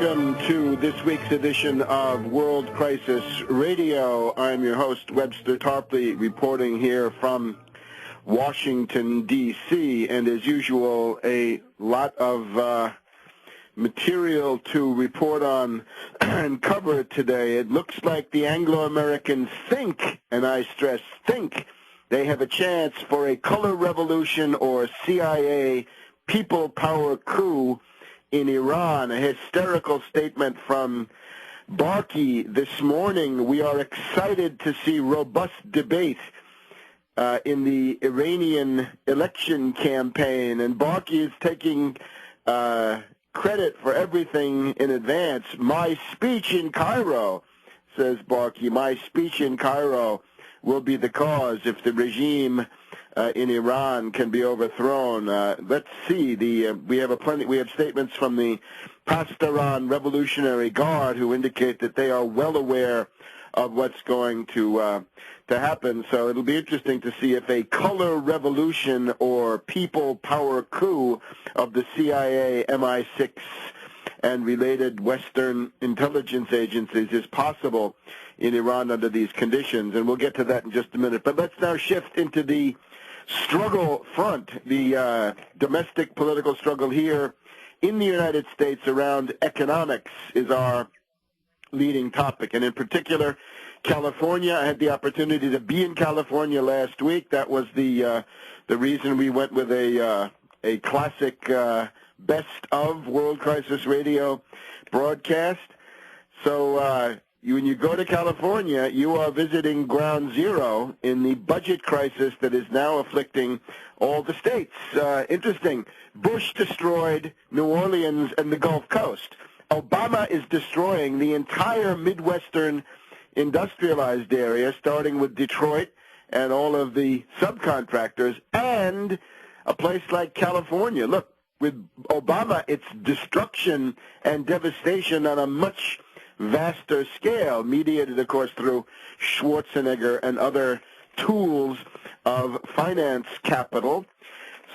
Welcome to this week's edition of World Crisis Radio. I'm your host, Webster Tarpley, reporting here from Washington, D.C., and as usual, a lot of material to report on and cover today. It looks like the Anglo-Americans think, and I stress think, they have a chance for a color revolution or CIA people power coup in Iran. A hysterical statement from Barky this morning. We are excited to see robust debate in the Iranian election campaign, and Barky is taking credit for everything in advance. My speech in Cairo, says Barky, my speech in Cairo will be the cause if the regime in Iran can be overthrown. Let's see. We have statements from the Pastaran Revolutionary Guard who indicate that they are well aware of what's going to happen. So it'll be interesting to see if a color revolution or people power coup of the CIA, MI6, and related Western intelligence agencies is possible in Iran under these conditions. And we'll get to that in just a minute. But let's now shift into the struggle front, the domestic political struggle here in the United States around economics is our leading topic. And in particular, California. I had the opportunity to be in California last week. That was the reason we went with a classic best of World Crisis Radio broadcast. So when you go to California, you are visiting ground zero in the budget crisis that is now afflicting all the states. Interesting. Bush destroyed New Orleans and the Gulf Coast. Obama is destroying the entire Midwestern industrialized area, starting with Detroit and all of the subcontractors, and a place like California. Look, with Obama, it's destruction and devastation on a much vaster scale, mediated, of course, through Schwarzenegger and other tools of finance capital.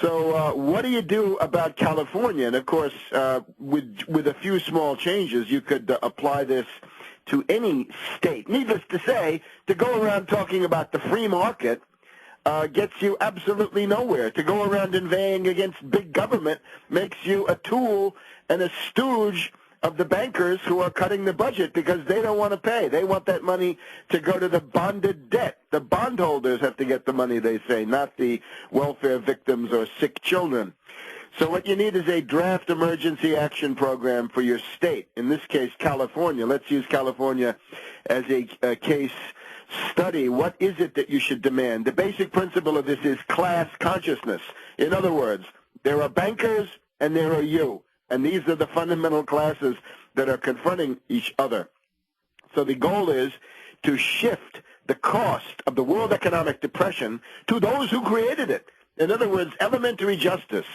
So what do you do about California? And, of course, with a few small changes, you could apply this to any state. Needless to say, to go around talking about the free market gets you absolutely nowhere. To go around inveighing against big government makes you a tool and a stooge of the bankers who are cutting the budget because they don't want to pay. They want that money to go to the bonded debt. The bondholders have to get the money, they say, not the welfare victims or sick children. So what you need is a draft emergency action program for your state, in this case, California. Let's use California as a case study. What is it that you should demand? The basic principle of this is class consciousness. In other words, there are bankers and there are you. And these are the fundamental classes that are confronting each other. So the goal is to shift the cost of the world economic depression to those who created it. In other words, elementary justice.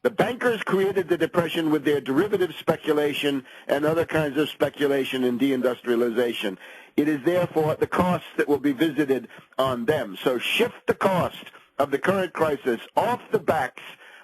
The bankers created the depression with their derivative speculation and other kinds of speculation and deindustrialization. It is therefore the costs that will be visited on them. So shift the cost of the current crisis off the backs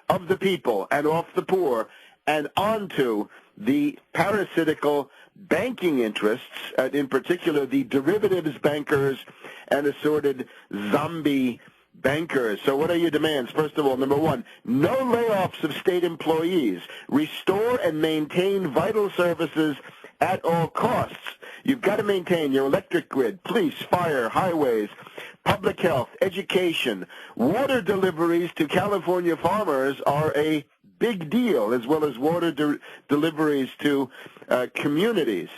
of the people and off the poor and onto the parasitical banking interests, in particular the derivatives bankers and assorted zombie bankers. So what are your demands? First of all, number one, no layoffs of state employees. Restore and maintain vital services at all costs. You've got to maintain your electric grid, police, fire, highways, public health, education. Water deliveries to California farmers are a big deal, as well as water deliveries to communities.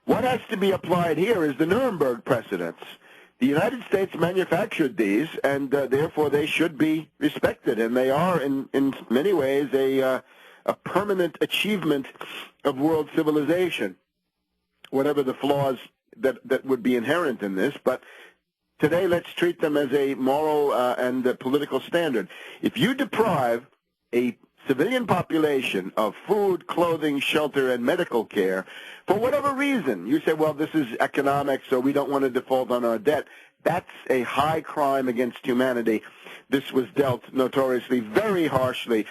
What has to be applied here is the Nuremberg precedents. The United States manufactured these, and therefore they should be respected, and they are, in many ways, a permanent achievement of world civilization, whatever the flaws that would be inherent in this. But today, let's treat them as a moral and a political standard. If you deprive a civilian population of food, clothing, shelter, and medical care, for whatever reason, you say, well, this is economics, so we don't want to default on our debt. That's a high crime against humanity. This was dealt with very harshly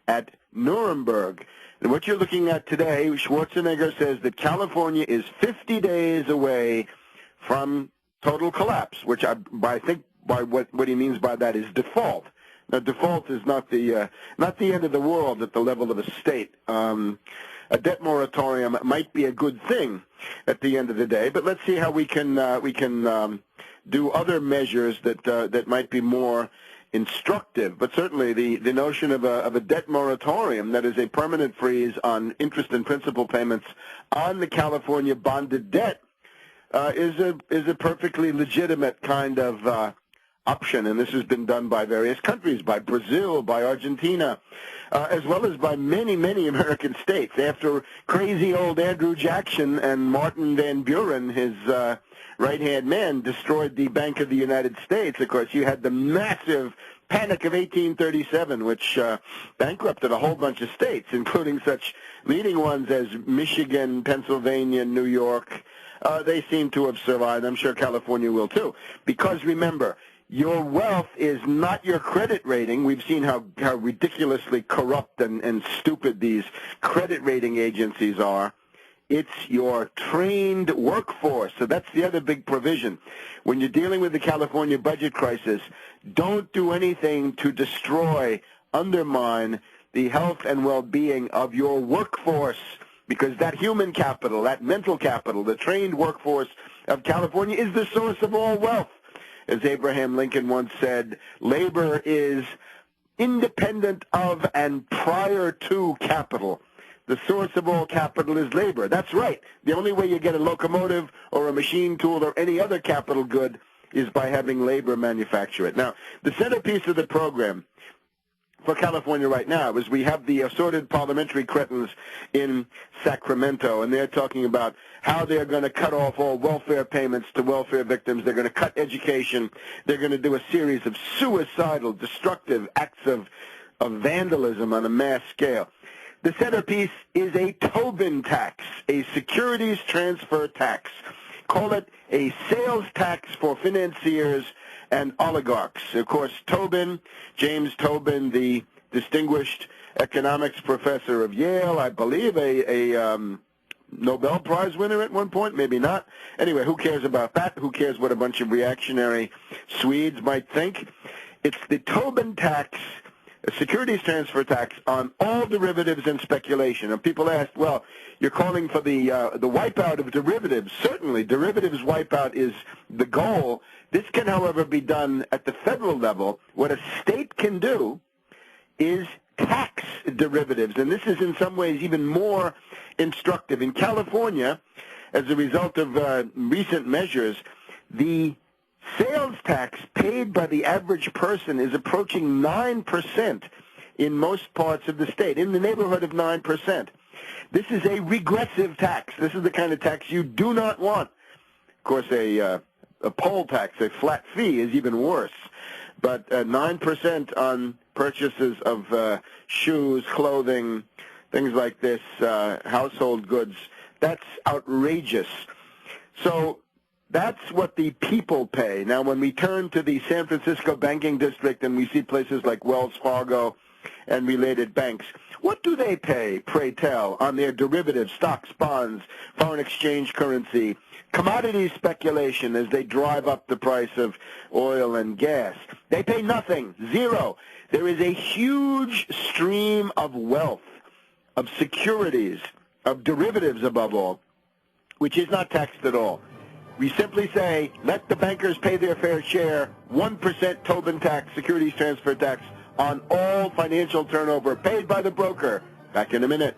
at Nuremberg. And what you're looking at today, Schwarzenegger says that California is 50 days away from total collapse, which I think by what he means by that is default. Now, default is not the end of the world at the level of a state. A debt moratorium might be a good thing at the end of the day, but let's see how we can do other measures that might be more instructive. But certainly the notion of a debt moratorium, that is a permanent freeze on interest and principal payments on the California bonded debt, is a perfectly legitimate kind of option, and this has been done by various countries, by Brazil, by Argentina, as well as by many, many American states. After crazy old Andrew Jackson and Martin Van Buren, his right-hand man, destroyed the Bank of the United States, of course, you had the massive Panic of 1837, which bankrupted a whole bunch of states, including such leading ones as Michigan, Pennsylvania, New York. They seem to have survived. I'm sure California will too. Because remember, your wealth is not your credit rating. We've seen how ridiculously corrupt and stupid these credit rating agencies are. It's your trained workforce. So that's the other big provision. When you're dealing with the California budget crisis, don't do anything to destroy, undermine the health and well-being of your workforce, because that human capital, that mental capital, the trained workforce of California is the source of all wealth. As Abraham Lincoln once said, labor is independent of and prior to capital. The source of all capital is labor. That's right. The only way you get a locomotive or a machine tool or any other capital good is by having labor manufacture it. Now, the centerpiece of the program for California right now is we have the assorted parliamentary cretins in Sacramento, and they're talking about how they're going to cut off all welfare payments to welfare victims. They're going to cut education. They're going to do a series of suicidal, destructive acts of vandalism on a mass scale. The centerpiece is a Tobin tax, a securities transfer tax. Call it a sales tax for financiers and oligarchs. Of course, Tobin, James Tobin, the distinguished economics professor of Yale, I believe a Nobel Prize winner at one point, maybe not. Anyway, who cares about that? Who cares what a bunch of reactionary Swedes might think? It's the Tobin tax, a securities transfer tax on all derivatives and speculation. And people ask, well, you're calling for the wipeout of derivatives. Certainly, derivatives wipeout is the goal. This can, however, be done at the federal level. What a state can do is tax derivatives, and this is in some ways even more instructive. In California, as a result of recent measures, the sales tax paid by the average person is approaching 9% in most parts of the state, in the neighborhood of 9%. This is a regressive tax. This is the kind of tax you do not want. Of course, a poll tax, a flat fee, is even worse. But 9% on purchases of shoes, clothing, things like this, household goods, that's outrageous. So that's what the people pay. Now, when we turn to the San Francisco banking district and we see places like Wells Fargo and related banks, what do they pay, pray tell, on their derivatives, stocks, bonds, foreign exchange currency, commodity speculation as they drive up the price of oil and gas? They pay nothing, zero. There is a huge stream of wealth, of securities, of derivatives above all, which is not taxed at all. We simply say, let the bankers pay their fair share, 1% Tobin tax, securities transfer tax, on all financial turnover paid by the broker. Back in a minute.